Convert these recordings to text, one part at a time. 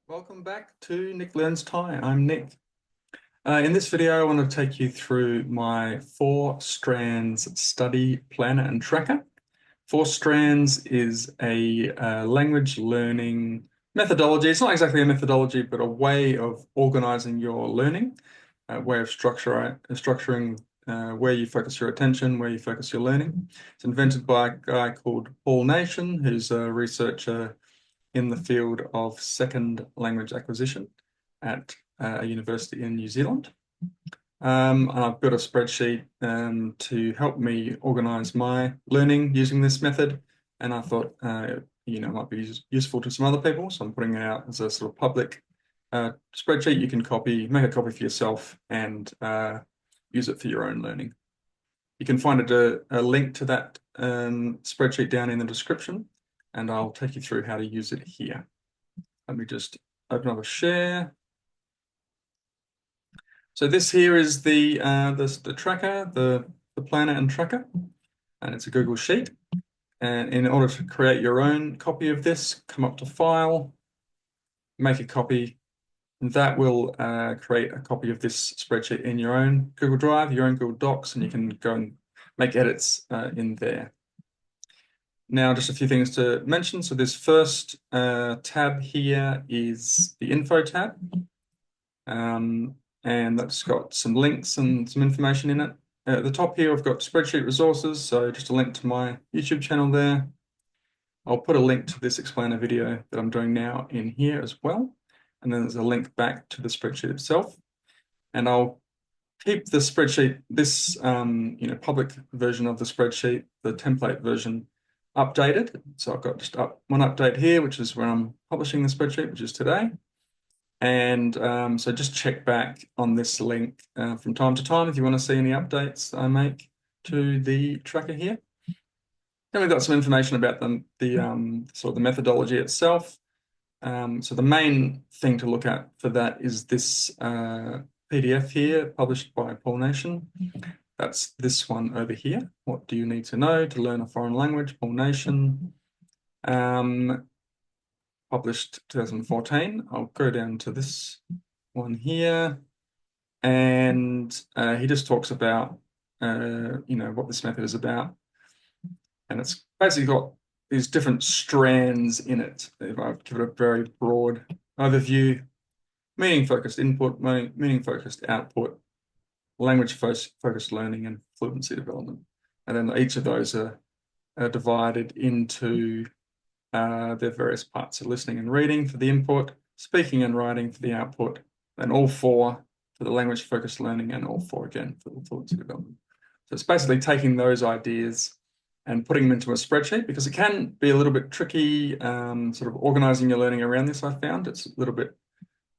Welcome back to Nick Learns Thai. I'm Nick. In this video, I want to take you through my 4 strands study planner and tracker. 4 strands is a language learning methodology. It's not exactly a methodology, but a way of organizing your learning, a way of structuring where you focus your attention, where you focus your learning. It's invented by a guy called Paul Nation, who's a researcher in the field of second language acquisition at a university in New Zealand. And I've built a spreadsheet to help me organize my learning using this method. And I thought, it might be useful to some other people. So I'm putting it out as a sort of public spreadsheet. You can make a copy for yourself and use it for your own learning. You can find a link to that spreadsheet down in the description, and I'll take you through how to use it here. Let me just open up a share. So this here is the tracker, the planner and tracker, and it's a Google Sheet. And in order to create your own copy of this, come up to File, make a copy, and that will create a copy of this spreadsheet in your own Google Drive, your own Google Docs, and you can go and make edits in there. Now, just a few things to mention. So this first tab here is the Info tab. And that's got some links and some information in it. At the top here, I've got spreadsheet resources, so just a link to my YouTube channel there. I'll put a link to this explainer video that I'm doing now in here as well. And then there's a link back to the spreadsheet itself. And I'll keep the spreadsheet, this public version of the spreadsheet, the template version, updated. So I've got just one update here, which is where I'm publishing the spreadsheet, which is today. And so just check back on this link from time to time if you want to see any updates I make to the tracker here. Then we've got some information about sort of the methodology itself. So the main thing to look at for that is this PDF here, published by Paul Nation. That's this one over here. What do you need to know to learn a foreign language? Paul Nation. Published 2014. I'll go down to this one here. And he just talks about, what this method is about. And it's basically got these different strands in it. If I give it a very broad overview, meaning-focused input, meaning-focused output, language-focused learning, and fluency development. And then each of those are divided into their various parts. So listening and reading for the input, speaking and writing for the output, and all 4 for the language-focused learning, and all 4 again for the fluency development. So it's basically taking those ideas and putting them into a spreadsheet, because it can be a little bit tricky sort of organizing your learning around this, I found. It's a little bit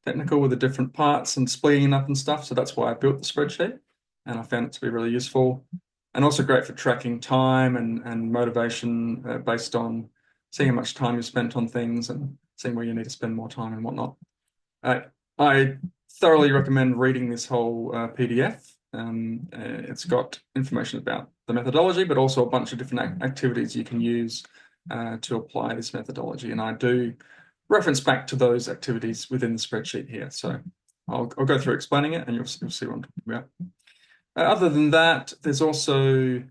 technical with the different parts and splitting up and stuff. So that's why I built the spreadsheet, and I found it to be really useful and also great for tracking time and motivation based on seeing how much time you spent on things and seeing where you need to spend more time and whatnot. I thoroughly recommend reading this whole PDF. It's got information about the methodology, but also a bunch of different activities you can use to apply this methodology. And I do reference back to those activities within the spreadsheet here. So I'll go through explaining it, and you'll see what I'm talking about. Other than that, there's also,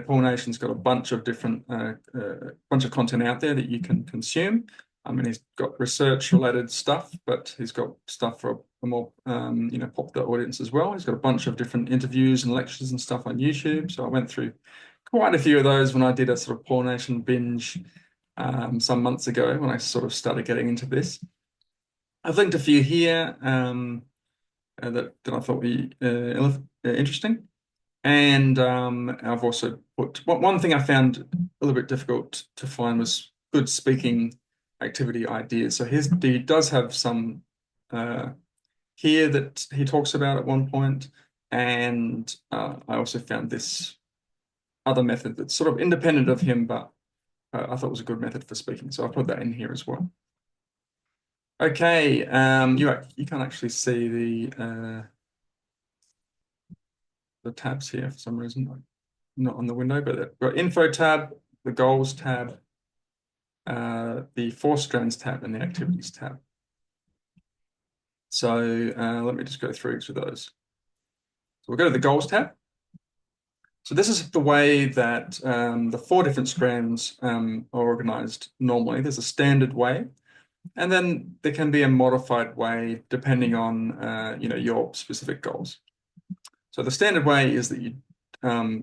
Paul Nation's got a bunch of different, bunch of content out there that you can consume. I mean, he's got research-related stuff, but he's got stuff for a more, popular audience as well. He's got a bunch of different interviews and lectures and stuff on YouTube. So I went through quite a few of those when I did a sort of Paul Nation binge some months ago when I sort of started getting into this. I've linked a few here that I thought would be interesting. And I've also put one thing I found a little bit difficult to find was good speaking activity ideas. So he does have some here that he talks about at one point, and I also found this other method that's sort of independent of him, but I thought was a good method for speaking. So I put that in here as well. Okay, you can't actually see the tabs here for some reason, not on the window, but we've got Info tab, the Goals tab, the 4 Strands tab, and the Activities tab. So let me just go through each of those. So we'll go to the goals tab. So this is the way that the 4 different strands are organized normally. There's a standard way, and then there can be a modified way depending on your specific goals. So the standard way is that you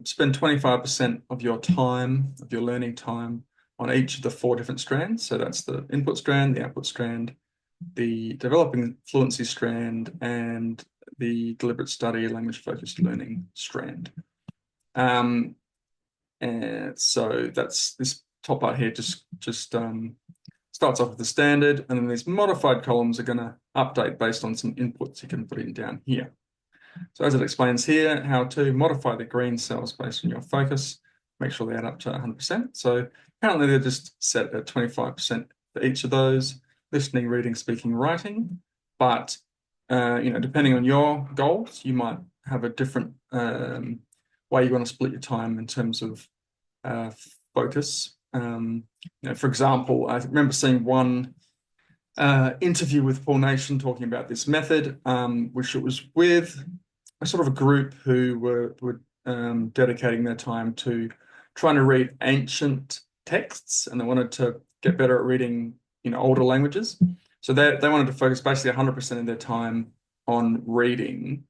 spend 25% of your time, of your learning time, on each of the 4 different strands. So that's the input strand, the output strand, the developing fluency strand, and the deliberate study language focused learning strand. And so that's this top part here just starts off with the standard, and then these modified columns are going to update based on some inputs you can put in down here. So as it explains here, how to modify the green cells based on your focus, make sure they add up to 100%. So apparently they're just set at 25% for each of those, listening, reading, speaking, writing. But depending on your goals, you might have a different way you want to split your time in terms of focus. For example, I remember seeing one interview with Paul Nation talking about this method, which it was with a sort of a group who were dedicating their time to trying to read ancient texts, and they wanted to get better at reading, older languages. So they wanted to focus basically 100% of their time on reading,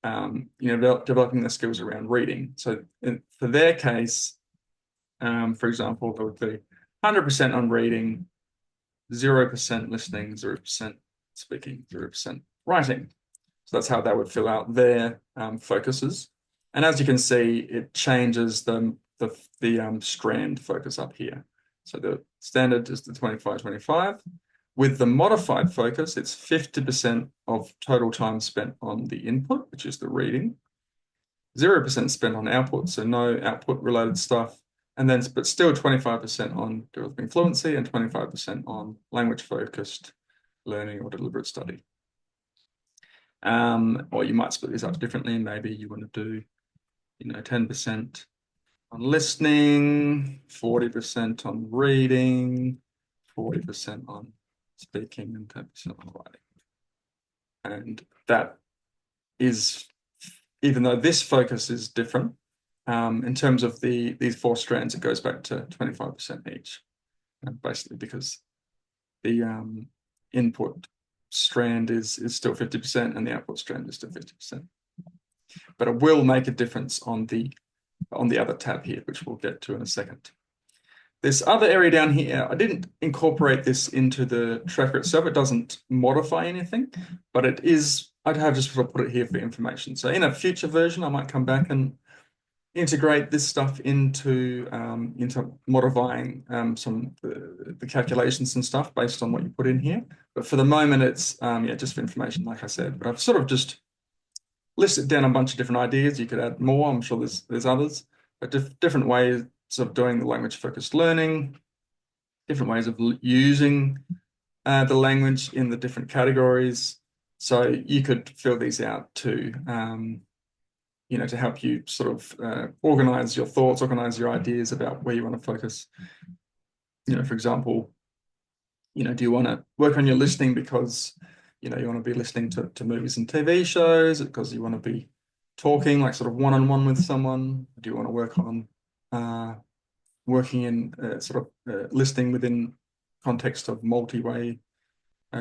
developing their skills around reading. So for their case, for example, there would be 100% on reading, 0% listening, 0% speaking, 0% writing. So that's how they would fill out their focuses. And as you can see, it changes the strand focus up here. So the standard is the 25-25. With the modified focus, it's 50% of total time spent on the input, which is the reading, 0% spent on output, so no output related stuff, and then but still 25% on developing fluency and 25% on language focused learning or deliberate study. Or you might split this up differently. Maybe you want to do 10% on listening, 40% on reading, 40% on speaking, and 10% on writing. And that is, even though this focus is different, in terms of these 4 strands, it goes back to 25% each, basically because the input strand is still 50% and the output strand is still 50%. But it will make a difference on the other tab here, which we'll get to in a second. This other area down here, I didn't incorporate this into the tracker itself. It doesn't modify anything, but it is, I'd have just sort of put it here for information. So in a future version, I might come back and integrate this stuff into modifying some the calculations and stuff based on what you put in here. But for the moment, it's just for information, like I said. But I've sort of just listed down a bunch of different ideas. You could add more. I'm sure there's others, but different ways of doing the language focused learning, different ways of using the language in the different categories. So you could fill these out too. To help you sort of organize your thoughts, organize your ideas about where you want to focus. For example, do you want to work on your listening because, you want to be listening to movies and TV shows, because you want to be talking like sort of one-on-one with someone? Do you want to work on working in listening within context of multi-way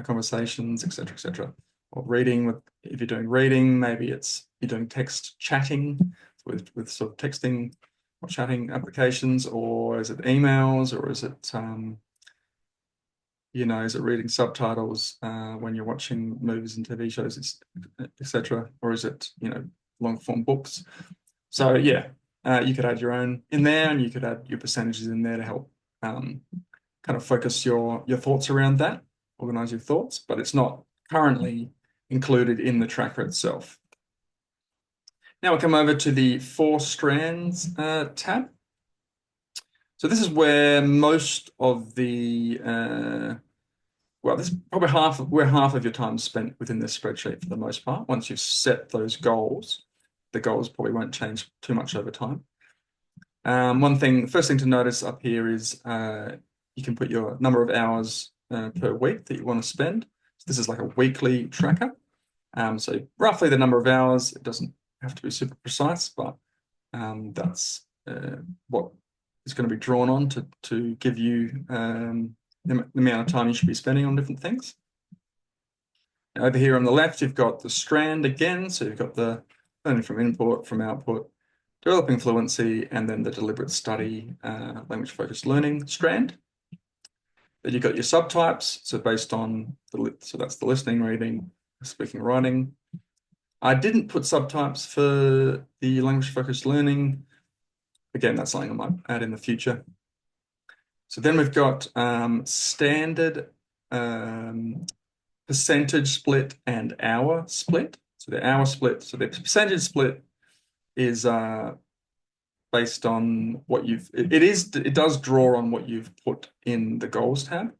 conversations, etc., etc.? Or reading, if you're doing reading, maybe you're doing text chatting with sort of texting or chatting applications, or is it emails, or is it is it reading subtitles when you're watching movies and TV shows, etc., or is it long form books? So you could add your own in there, and you could add your percentages in there to help kind of focus your thoughts around that, organize your thoughts, but it's not currently included in the tracker itself. Now we'll come over to the 4 strands tab. So this is where most of the, this is probably half of your time spent within this spreadsheet for the most part. Once you've set those goals, the goals probably won't change too much over time. First thing to notice up here is you can put your number of hours per week that you want to spend. So this is like a weekly tracker. So roughly the number of hours. It doesn't have to be super precise, but that's what is going to be drawn on to give you the amount of time you should be spending on different things. Over here on the left, you've got the strand again. So you've got the learning from input, from output, developing fluency, and then the deliberate study, language-focused learning strand. Then you've got your subtypes. So based on so that's the listening, reading, speaking, writing. I didn't put subtypes for the language-focused learning. Again, that's something I might add in the future. So then we've got standard, percentage split, and hour split. So the hour split, so the percentage split is based on what it does draw on what you've put in the goals tab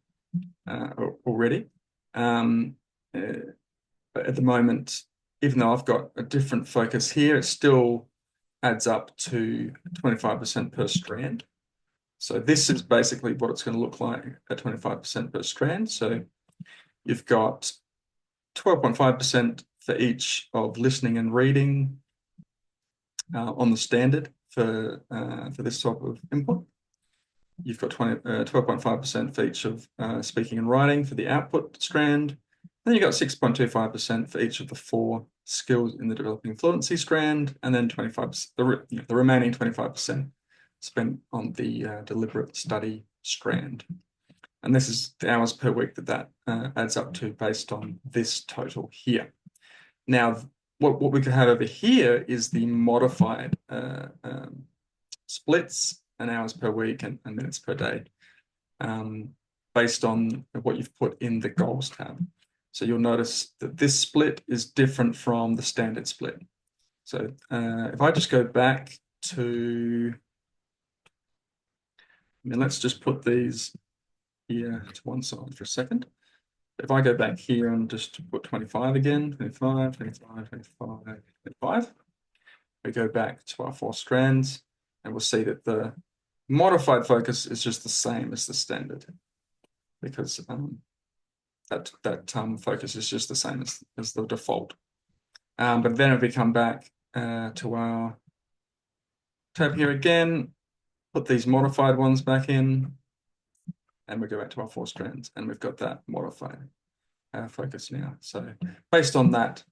already. But at the moment, even though I've got a different focus here, it still adds up to 25% per strand. So this is basically what it's going to look like at 25% per strand. So you've got 12.5% for each of listening and reading on the standard for this type of input. You've got 12.5% for each of speaking and writing for the output strand. Then you've got 6.25% for each of the 4 skills in the developing fluency strand, and then 25%, the remaining 25% spent on the deliberate study strand. And this is the hours per week that adds up to based on this total here. Now, what we could have over here is the modified splits and hours per week and minutes per day based on what you've put in the goals tab. So you'll notice that this split is different from the standard split. So if I just go back to, let's just put these here to one side for a second. If I go back here and just put 25 again, 25, 25, 25, 25, we go back to our 4 strands, and we'll see that the modified focus is just the same as the standard, because that focus is just the same as the default. But then if we come back to our tab here again, put these modified ones back in, and we go back to our 4 strands, and we've got that modified focus now. So based on that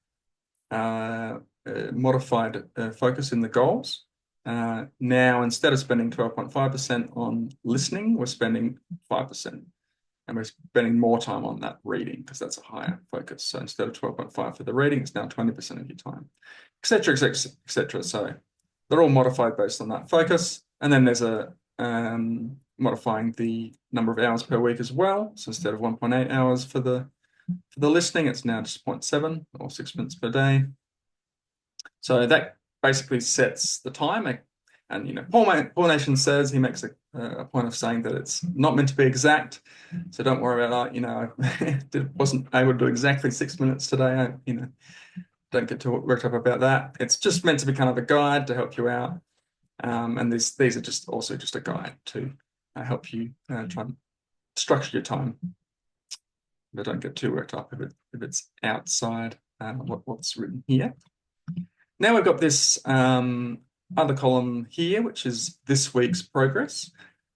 modified focus in the goals, now instead of spending 12.5% on listening, we're spending 5%. And we're spending more time on that reading because that's a higher focus. So instead of 12.5 for the reading, it's now 20% of your time, etc., etc., etc. So they're all modified based on that focus. And then there's a modifying the number of hours per week as well. So instead of 1.8 hours for the listening, it's now just 0.7 or 6 minutes per day. So that basically sets the time. And Paul Nation says, he makes a point of saying that it's not meant to be exact. So don't worry about that. I wasn't able to do exactly 6 minutes today. Don't get too worked up about that. It's just meant to be kind of a guide to help you out. And these are just a guide to help you try and structure your time. But don't get too worked up if it's outside what's written here. Now we've got this other column here, which is this week's progress,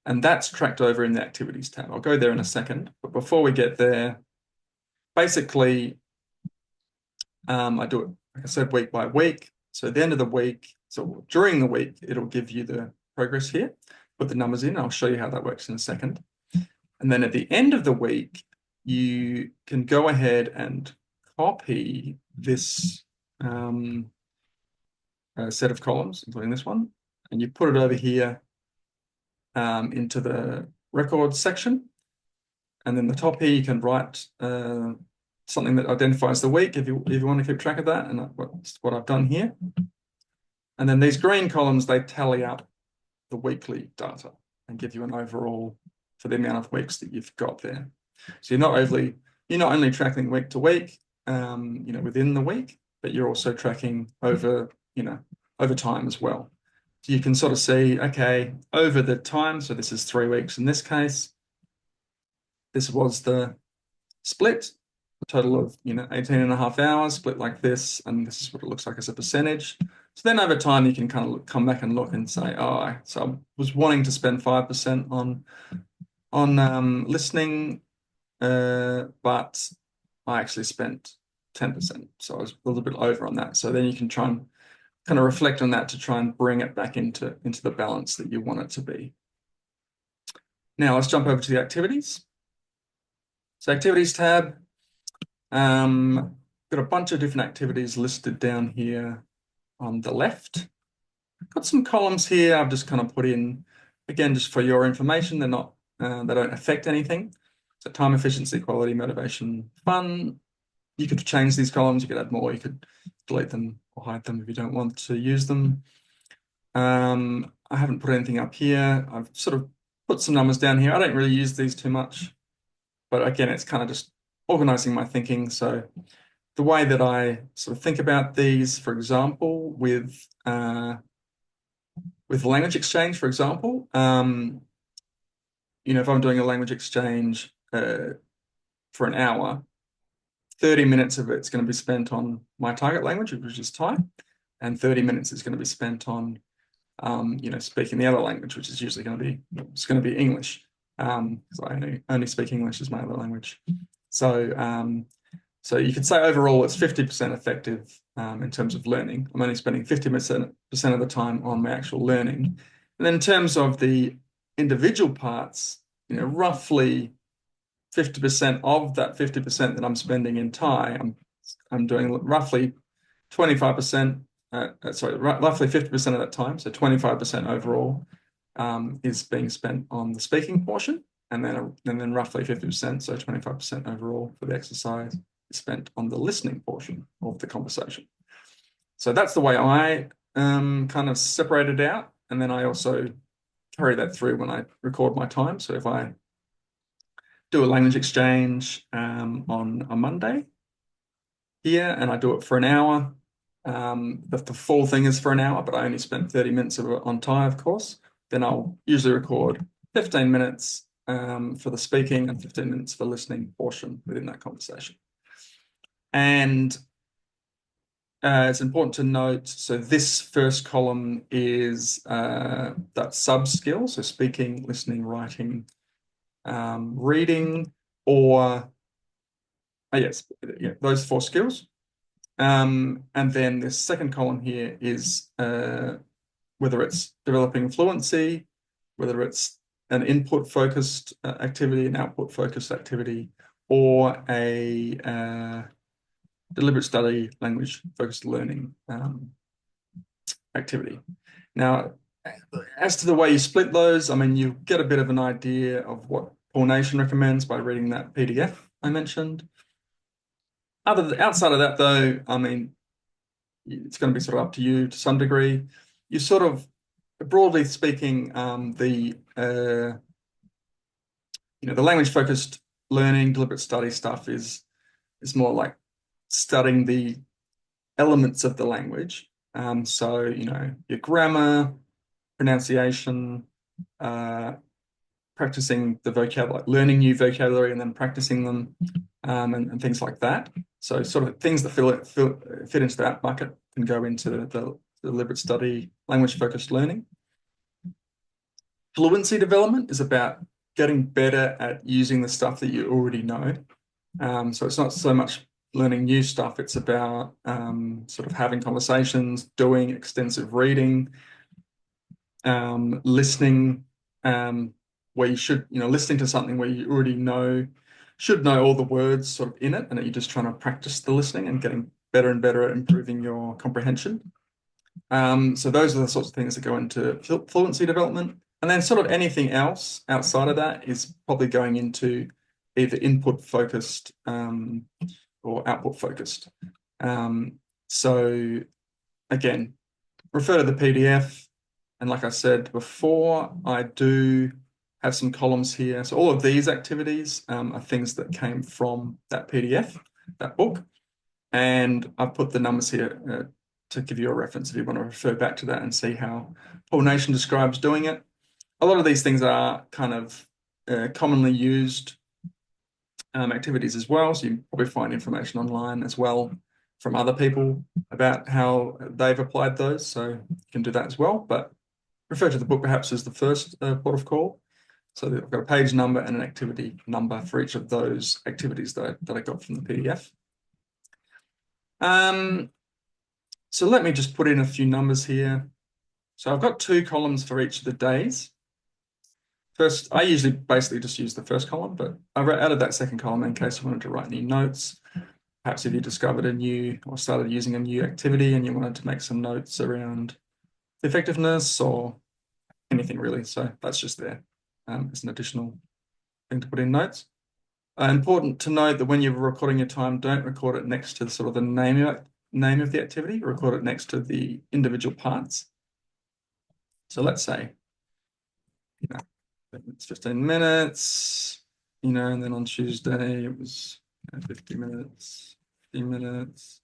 and that's tracked over in the activities tab. I'll go there in a second, but before we get there, basically, I do it, like I said, week by week. So at the end of the week, so during the week, it'll give you the progress here, put the numbers in. I'll show you how that works in a second. And then at the end of the week, you can go ahead and copy this set of columns, including this one, and you put it over here into the records section. And then the top here, you can write something that identifies the week if you want to keep track of that, and that's what I've done here. And then these green columns, they tally up the weekly data and give you an overall for the amount of weeks that you've got there. So you're not only tracking week to week, within the week, but you're also tracking over time as well. So you can sort of see, okay, over the time, so this is 3 weeks in this case, this was the split. a total of 18 and a half hours split like this, and this is what it looks like as a percentage. So then over time you can kind of come back and look and say, oh, so I was wanting to spend 5% on listening, but I actually spent 10%. So I was a little bit over on that. So then you can try and kind of reflect on that to try and bring it back into the balance that you want it to be. Now let's jump over to the activities. So activities tab, got a bunch of different activities listed down here on the left. Got some columns here I've just kind of put in, again, just for your information. They don't affect anything. So time, efficiency, quality, motivation, fun. You could change these columns, you could add more, you could delete them or hide them if you don't want to use them. I haven't put anything up here. I've sort of put some numbers down here. I don't really use these too much, but again, it's kind of just organizing my thinking. So the way that I sort of think about these, for example, with language exchange, for example, if I'm doing a language exchange for an hour, 30 minutes of it's going to be spent on my target language, which is Thai, and 30 minutes is going to be spent on, speaking the other language, which is usually going to be English, because I only speak English as my other language. So you could say overall it's 50% effective in terms of learning. I'm only spending 50% of the time on my actual learning. And then in terms of the individual parts, roughly 50% of that 50% that I'm spending in Thai, I'm doing roughly 25%, roughly 50% of that time, so 25% overall is being spent on the speaking portion, and then roughly 50%, so 25% overall for the exercise is spent on the listening portion of the conversation. So that's the way I kind of separate it out, and then I also carry that through when I record my time. So if I do a language exchange on a Monday here, and I do it for an hour. The full thing is for an hour, but I only spent 30 minutes of it on Thai, of course. Then I'll usually record 15 minutes for the speaking and 15 minutes for listening portion within that conversation. And it's important to note, so this first column is that sub-skill, so speaking, listening, writing, reading, or yes, yeah, those 4 skills. And then this second column here is whether it's developing fluency, whether it's an input-focused activity, an output-focused activity, or a deliberate study, language-focused learning activity. Now, as to the way you split those, I mean, you get a bit of an idea of what Paul Nation recommends by reading that PDF I mentioned. Outside of that, though, I mean, it's going to be sort of up to you to some degree. You sort of, broadly speaking, the language-focused learning, deliberate study stuff is more like studying the elements of the language. So, your grammar, pronunciation, practicing the vocabulary, learning new vocabulary and then practicing them, and things like that. So sort of things that fit into that bucket can go into the deliberate study, language-focused learning. Fluency development is about getting better at using the stuff that you already know. So it's not so much learning new stuff, it's about sort of having conversations, doing extensive reading, listening, where you should, listening to something where you already should know all the words sort of in it, and that you're just trying to practice the listening and getting better and better at improving your comprehension. So those are the sorts of things that go into fluency development. And then sort of anything else outside of that is probably going into either input focused or output focused. So again, refer to the PDF. And like I said before, I do have some columns here. So all of these activities are things that came from that PDF, that book. And I've put the numbers here to give you a reference if you want to refer back to that and see how Paul Nation describes doing it. A lot of these things are kind of commonly used activities as well. So you probably find information online as well from other people about how they've applied those. So you can do that as well, but refer to the book perhaps as the first port of call. So I've got a page number and an activity number for each of those activities that I got from the PDF. So let me just put in a few numbers here. So I've got 2 columns for each of the days. First, I usually basically just use the first column, but I added that second column in case you wanted to write any notes. Perhaps if you discovered a new or started using a new activity and you wanted to make some notes around effectiveness or anything really. So that's just there as an additional thing to put in notes. Important to note that when you're recording your time, don't record it next to sort of the name of the activity. Record it next to the individual parts. So let's say, it's 15 minutes, and then on Tuesday it was 50 minutes, 50 minutes.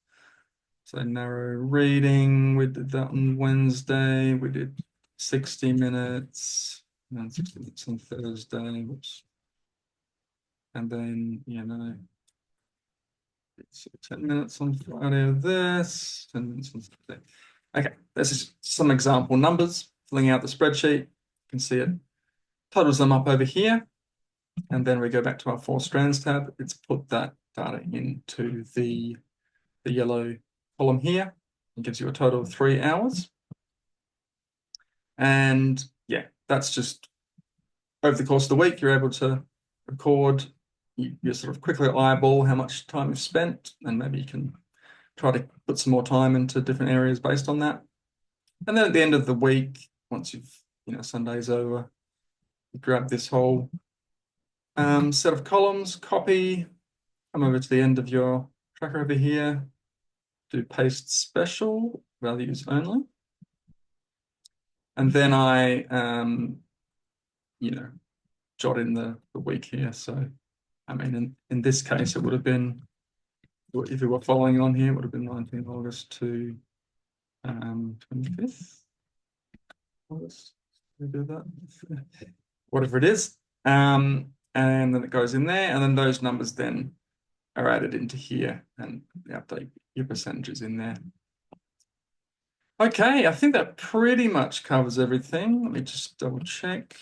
So narrow reading, we did that on Wednesday. We did 60 minutes, and 60 minutes on Thursday. Whoops. And then, 10 minutes on Friday of this, 10 minutes on Saturday. Okay, this is some example numbers. Filling out the spreadsheet, you can see it totals them up over here. And then we go back to our 4 strands tab. It's put that data into the yellow column here. It gives you a total of 3 hours. And yeah, that's just over the course of the week, you're able to record, you sort of quickly eyeball how much time you've spent, and maybe you can try to put some more time into different areas based on that. And then at the end of the week, once you've, Sunday's over, you grab this whole set of columns, copy, come over to the end of your tracker over here, do paste special, values only. And then I, jot in the week here. So, I mean, in this case, it would have been, if we were following on here, it would have been 19th August to 25th August. We do that, whatever it is. And then it goes in there, and then those numbers then are added into here, and you update your percentages in there. Okay, I think that pretty much covers everything. Let me just double check.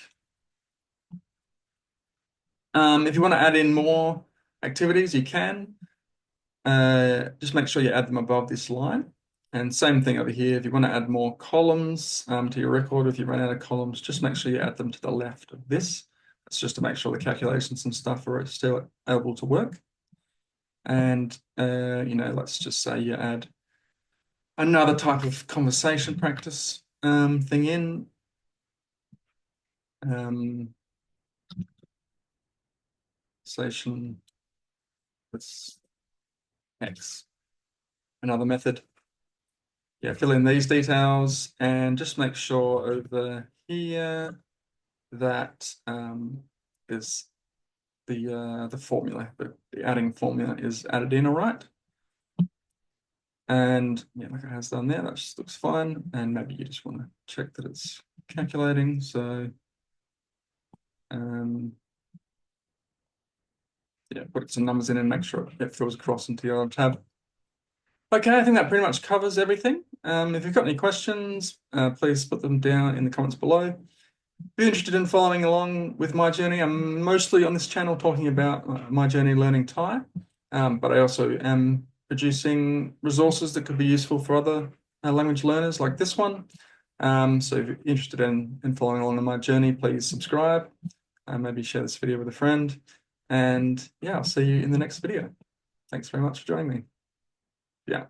If you want to add in more activities, you can. Just make sure you add them above this line. And same thing over here. If you want to add more columns to your record, if you run out of columns, just make sure you add them to the left of this. That's just to make sure the calculations and stuff are still able to work. And, let's just say you add another type of conversation practice thing in. Conversation with X. Another method. Yeah, fill in these details and just make sure over here that is the formula, the adding formula is added in all right. And yeah, like it has done there, that just looks fine. And maybe you just want to check that it's calculating. So yeah, put some numbers in and make sure it fills across into your tab. Okay, I think that pretty much covers everything. If you've got any questions, please put them down in the comments below. If you're interested in following along with my journey, I'm mostly on this channel talking about my journey learning Thai, but I also am producing resources that could be useful for other language learners like this one. So if you're interested in following along on my journey, please subscribe, maybe share this video with a friend, and yeah, I'll see you in the next video. Thanks very much for joining me. Yeah.